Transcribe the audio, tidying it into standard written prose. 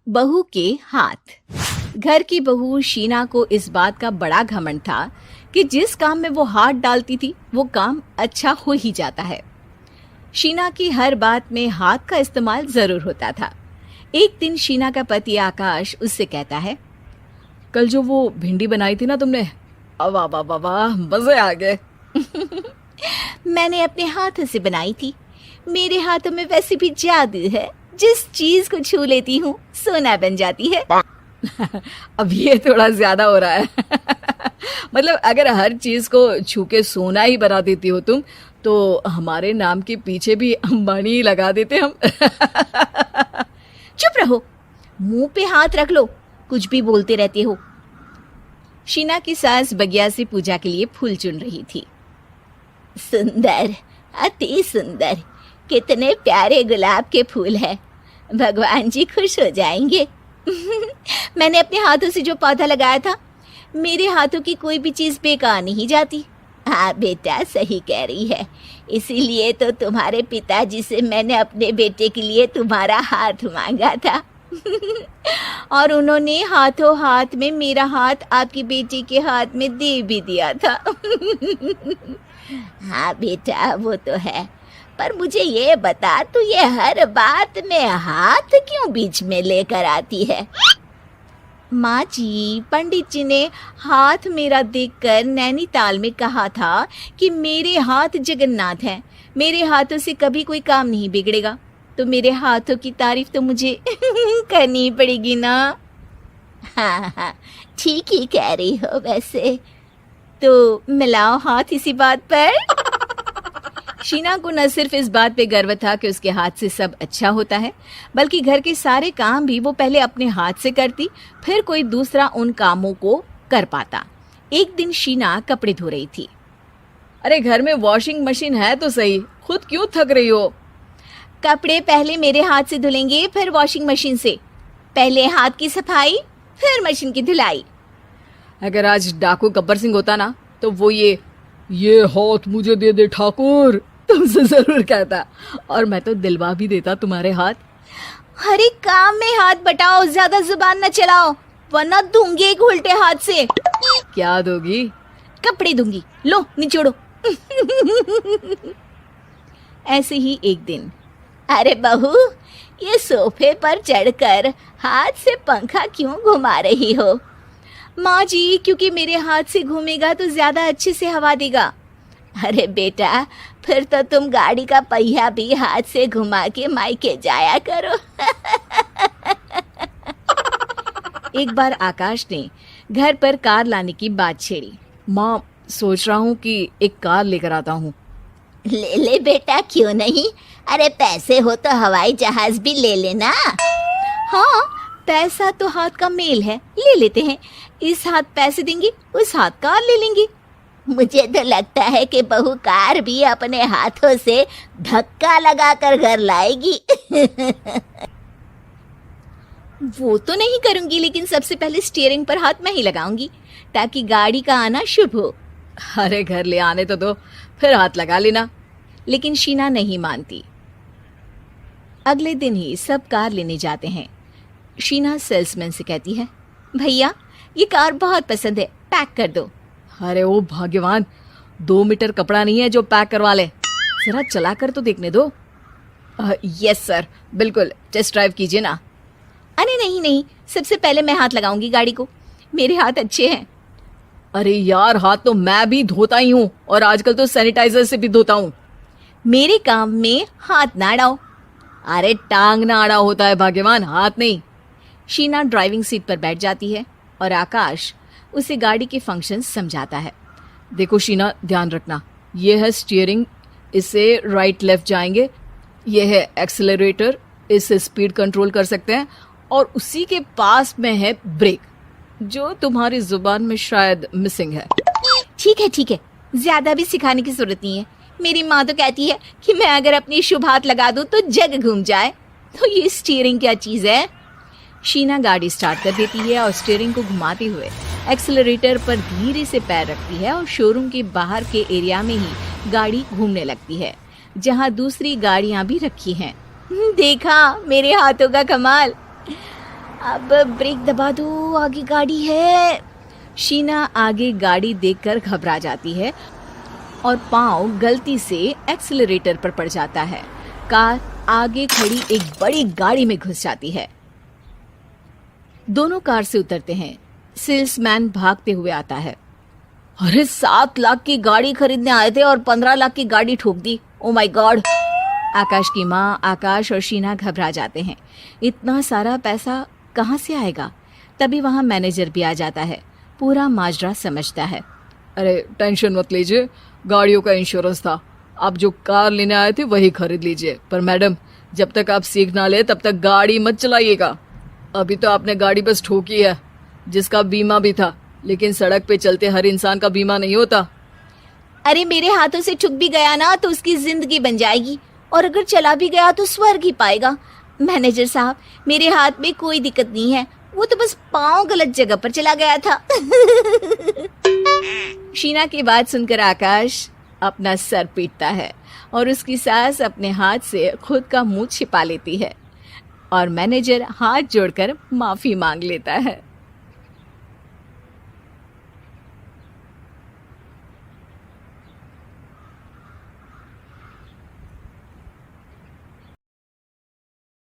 बहू के हाथ। घर की बहू शीना को इस बात का बड़ा घमंड था कि जिस काम में वो हाथ डालती थी वो काम अच्छा हो ही जाता है। शीना की हर बात में हाथ का इस्तेमाल जरूर होता था। एक दिन शीना का पति आकाश उससे कहता है, कल जो वो भिंडी बनाई थी ना तुमने, वाह वाह वाह वाह, मजे आ गए। मैंने अपने हाथों से बनाई थी। मेरे हाथों में वैसे भी जादू है, जिस चीज को छू लेती हूँ सोना बन जाती है। अब ये थोड़ा ज्यादा हो रहा है। मतलब अगर हर चीज को छू के सोना ही बना देती हो तुम, तो हमारे नाम के पीछे भी अंबानी ही लगा देते हम। चुप रहो, मुंह पे हाथ रख लो, कुछ भी बोलते रहते हो। शीना की सास बगिया से पूजा के लिए फूल चुन रही थी। सुंदर, अति सुंदर, कितने प्यारे गुलाब के फूल हैं। भगवान जी खुश हो जाएंगे। मैंने अपने हाथों से जो पौधा लगाया था, मेरे हाथों की कोई भी चीज बेकार नहीं जाती। हाँ बेटा, सही कह रही है। इसीलिए तो तुम्हारे पिताजी से मैंने अपने बेटे के लिए तुम्हारा हाथ मांगा था। और उन्होंने हाथों हाथ में मेरा हाथ आपकी बेटी के हाथ में दे भी दिया था। हाँ बेटा, वो तो है, पर मुझे ये बता, तू ये हर बात में हाथ क्यों बीच में लेकर आती है? माँ जी, पंडित जी ने हाथ मेरा देखकर नैनीताल में कहा था कि मेरे हाथ जगन्नाथ हैं, मेरे हाथों से कभी कोई काम नहीं बिगड़ेगा। तो मेरे हाथों की तारीफ तो मुझे करनी पड़ेगी ना। हाँ हाँ, ठीक ही कह रही हो वैसे। तो मिलाओ हाथ इसी बात पर। शीना को न सिर्फ इस बात पे गर्व था कि उसके हाथ से सब अच्छा होता है, बल्कि घर के सारे काम भी वो पहले अपने हाथ से करती, फिर कोई दूसरा उन कामों को कर पाता। एक दिन शीना कपड़े धो रही थी। अरे घर में वॉशिंग मशीन है तो सही, खुद क्यों थक रही हो? कपड़े पहले मेरे हाथ से धुलेंगे, फिर वॉशिंग मशीन से। पहले हाथ की सफाई, फिर मशीन की धुलाई। अगर आज डाकू गब्बर सिंह होता ना, तो वो ये हाथ मुझे दे दे ठाकुर, तुमसे जरूर कहता, और मैं तो दिलवा भी देता तुम्हारे हाथ। हर एक काम में हाथ बटाओ, ज्यादा जुबान न चलाओ, वरना दूंगी एक उल्टे हाथ से। क्या दोगी? कपड़े दूंगी, लो निचोड़ो। ऐसे ही एक दिन, अरे बहू, ये सोफे पर चढ़कर हाथ से पंखा क्यों घुमा रही हो? माँ जी, क्योंकि मेरे हाथ से घूमेगा तो ज्यादा अच्छे से हवा देगा। अरे बेटा, फिर तो तुम गाड़ी का पहिया भी हाथ से घुमा के मायके जाया करो। एक बार आकाश ने घर पर कार लाने की बात छेड़ी। माँ, सोच रहा हूँ कि एक कार लेकर आता हूँ। ले ले बेटा, क्यों नहीं? अरे पैसे हो तो हवाई जहाज भी ले लेना। हाँ, पैसा तो हाथ का मेल है, ले लेते हैं। इस हाथ पैसे देंगी, उस हाथ कार ले लेंगी। मुझे तो लगता है कि बहू कार भी अपने हाथों से धक्का लगाकर घर लाएगी। वो तो नहीं करूंगी, लेकिन सबसे पहले स्टीयरिंग पर हाथ मैं ही लगाऊंगी, ताकि गाड़ी का आना शुभ हो। अरे घर ले आने तो दो, फिर हाथ लगा लेना। लेकिन शीना नहीं मानती। अगले दिन ही सब कार लेने जाते हैं। शीना सेल्समैन से कहती है, भैया ये कार बहुत पसंद है, पैक कर दो। अरे ओ भाग्यवान, 2 मीटर कपड़ा नहीं है जो पैक करवा ले, जरा चला कर तो देखने दो। यस सर, बिल्कुल, टेस्ट ड्राइव कीजिए ना। अरे नहीं नहीं, सबसे पहले मैं हाथ लगाऊंगी गाड़ी को, मेरे हाथ अच्छे हैं। अरे यार, हाथ तो मैं भी धोता ही हूँ, और आजकल तो सैनिटाइजर से भी धोता हूँ। मेरे काम में हाथ ना अड़ाओ। अरे टांग ना अड़ा होता है भाग्यवान, हाथ नहीं। शीना ड्राइविंग सीट पर बैठ जाती है और आकाश उसे गाड़ी के फंक्शन समझाता है। देखो शीना, ध्यान रखना, ये है स्टीयरिंग, इससे राइट लेफ्ट जाएंगे। ये है एक्सेलरेटर, इससे स्पीड कंट्रोल कर सकते हैं, और उसी के पास में है ब्रेक, जो तुम्हारी जुबान में शायद मिसिंग है। ठीक है, ज्यादा भी सिखाने की जरूरत नहीं है। मेरी माँ तो कहती है कि मैं अगर अपनी शुभ हाथ लगा दूं तो जग घूम जाए। तो ये स्टीयरिंग क्या चीज है? शीना गाड़ी स्टार्ट कर देती है और स्टीयरिंग को घुमाते हुए एक्सेलरेटर पर धीरे से पैर रखती है, और शोरूम के बाहर के एरिया में ही गाड़ी घूमने लगती है, जहाँ दूसरी गाड़ियाँ भी रखी हैं। देखा मेरे हाथों का कमाल। अब ब्रेक दबा दो, आगे गाड़ी है। शीना आगे गाड़ी देखकर घबरा जाती है और पाँव गलती से एक्सीलरेटर पर पड़ जाता है। कार आगे खड़ी एक बड़ी गाड़ी में घुस जाती है। दोनों कार से उतरते हैं। सेल्समैन भागते हुए आता है। अरे 7 लाख की गाड़ी खरीदने आए थे और 15 लाख की गाड़ी ठोक दी। Oh my God. आकाश की माँ, आकाश और शीना घबरा जाते हैं। इतना सारा पैसा कहाँ से आएगा? तभी वहाँ मैनेजर भी आ जाता है। पूरा माजरा समझता है। अरे टेंशन मत लीजिए, गाड़ियों का इंश्योरेंस था। आप जो कार लेने आए थे वही खरीद लीजिए। पर मैडम, जब तक आप सीख ना ले तब तक गाड़ी मत चलाइएगा। अभी तो आपने गाड़ी बस ठोकी है, जिसका बीमा भी था, लेकिन सड़क पे चलते हर इंसान का बीमा नहीं होता। अरे मेरे हाथों से छुप भी गया ना तो उसकी जिंदगी बन जाएगी, और अगर चला भी गया तो स्वर्ग ही पाएगा। मैनेजर साहब, मेरे हाथ में कोई दिक्कत नहीं है, वो तो बस पाँव गलत जगह पर चला गया था। शीना की बात सुनकर आकाश अपना सर पीटता है और उसकी सास अपने हाथ से खुद का मुंह छिपा लेती है और मैनेजर हाथ जोड़कर माफी मांग लेता है।